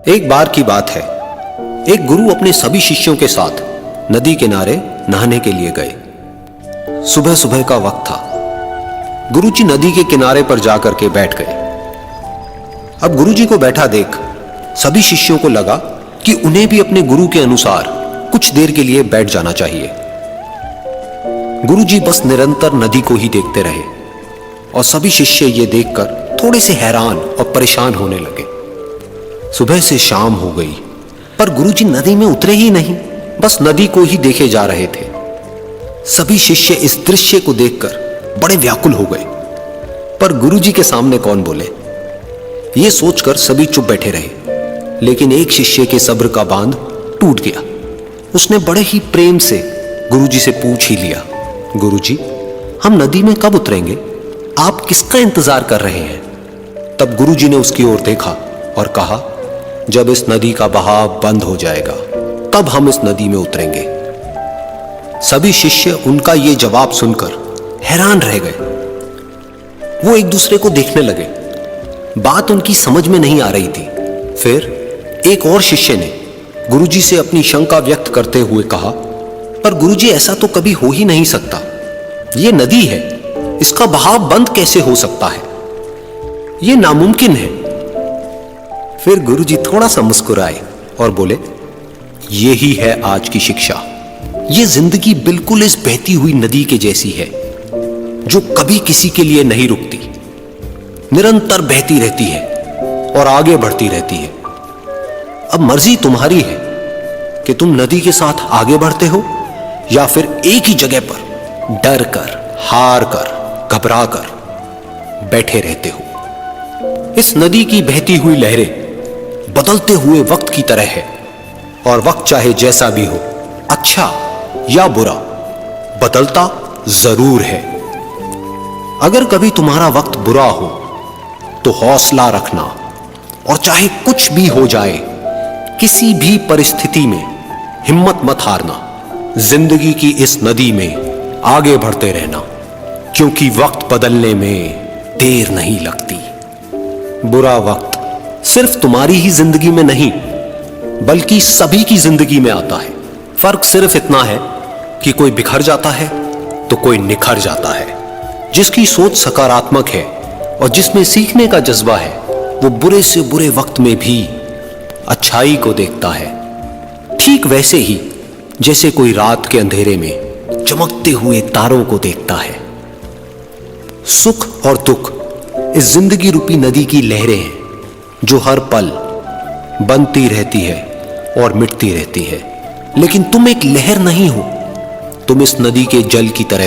एक बार की बात है, एक गुरु अपने सभी शिष्यों के साथ नदी किनारे नहाने के लिए गए। सुबह सुबह का वक्त था। गुरुजी नदी के किनारे पर जाकर के बैठ गए। अब गुरुजी को बैठा देख सभी शिष्यों को लगा कि उन्हें भी अपने गुरु के अनुसार कुछ देर के लिए बैठ जाना चाहिए। गुरुजी बस निरंतर नदी को ही देखते रहे और सभी शिष्य ये देखकर थोड़े से हैरान और परेशान होने लगे। सुबह से शाम हो गई पर गुरुजी नदी में उतरे ही नहीं, बस नदी को ही देखे जा रहे थे। सभी शिष्य इस दृश्य को देखकर बड़े व्याकुल हो गए, पर गुरुजी के सामने कौन बोले, ये सोचकर सभी चुप बैठे रहे। लेकिन एक शिष्य के सब्र का बांध टूट गया। उसने बड़े ही प्रेम से गुरुजी से पूछ ही लिया, गुरुजी, हम नदी में कब उतरेंगे? आप किसका इंतजार कर रहे हैं? तब गुरुजी ने उसकी ओर देखा और कहा, जब इस नदी का बहाव बंद हो जाएगा तब हम इस नदी में उतरेंगे। सभी शिष्य उनका यह जवाब सुनकर हैरान रह गए। वो एक दूसरे को देखने लगे। बात उनकी समझ में नहीं आ रही थी। फिर एक और शिष्य ने गुरुजी से अपनी शंका व्यक्त करते हुए कहा, पर गुरुजी, ऐसा तो कभी हो ही नहीं सकता। यह नदी है, इसका बहाव बंद कैसे हो सकता है? यह नामुमकिन है। फिर गुरुजी थोड़ा सा मुस्कुराए और बोले, यही है आज की शिक्षा। यह जिंदगी बिल्कुल इस बहती हुई नदी के जैसी है, जो कभी किसी के लिए नहीं रुकती, निरंतर बहती रहती है और आगे बढ़ती रहती है। अब मर्जी तुम्हारी है कि तुम नदी के साथ आगे बढ़ते हो या फिर एक ही जगह पर डर कर, हार कर, घबरा कर बैठे रहते हो। इस नदी की बहती हुई लहरें बदलते हुए वक्त की तरह है, और वक्त चाहे जैसा भी हो, अच्छा या बुरा, बदलता जरूर है। अगर कभी तुम्हारा वक्त बुरा हो तो हौसला रखना, और चाहे कुछ भी हो जाए, किसी भी परिस्थिति में हिम्मत मत हारना। जिंदगी की इस नदी में आगे बढ़ते रहना, क्योंकि वक्त बदलने में देर नहीं लगती। बुरा वक्त सिर्फ तुम्हारी ही जिंदगी में नहीं, बल्कि सभी की जिंदगी में आता है। फर्क सिर्फ इतना है कि कोई बिखर जाता है तो कोई निखर जाता है। जिसकी सोच सकारात्मक है और जिसमें सीखने का जज्बा है, वो बुरे से बुरे वक्त में भी अच्छाई को देखता है। ठीक वैसे ही जैसे कोई रात के अंधेरे में चमकते हुए तारों को देखता है। सुख और दुख इस जिंदगी रूपी नदी की लहरें हैं, जो हर पल बनती रहती है और मिटती रहती है। लेकिन तुम एक लहर नहीं हो, तुम इस नदी के जल की तरह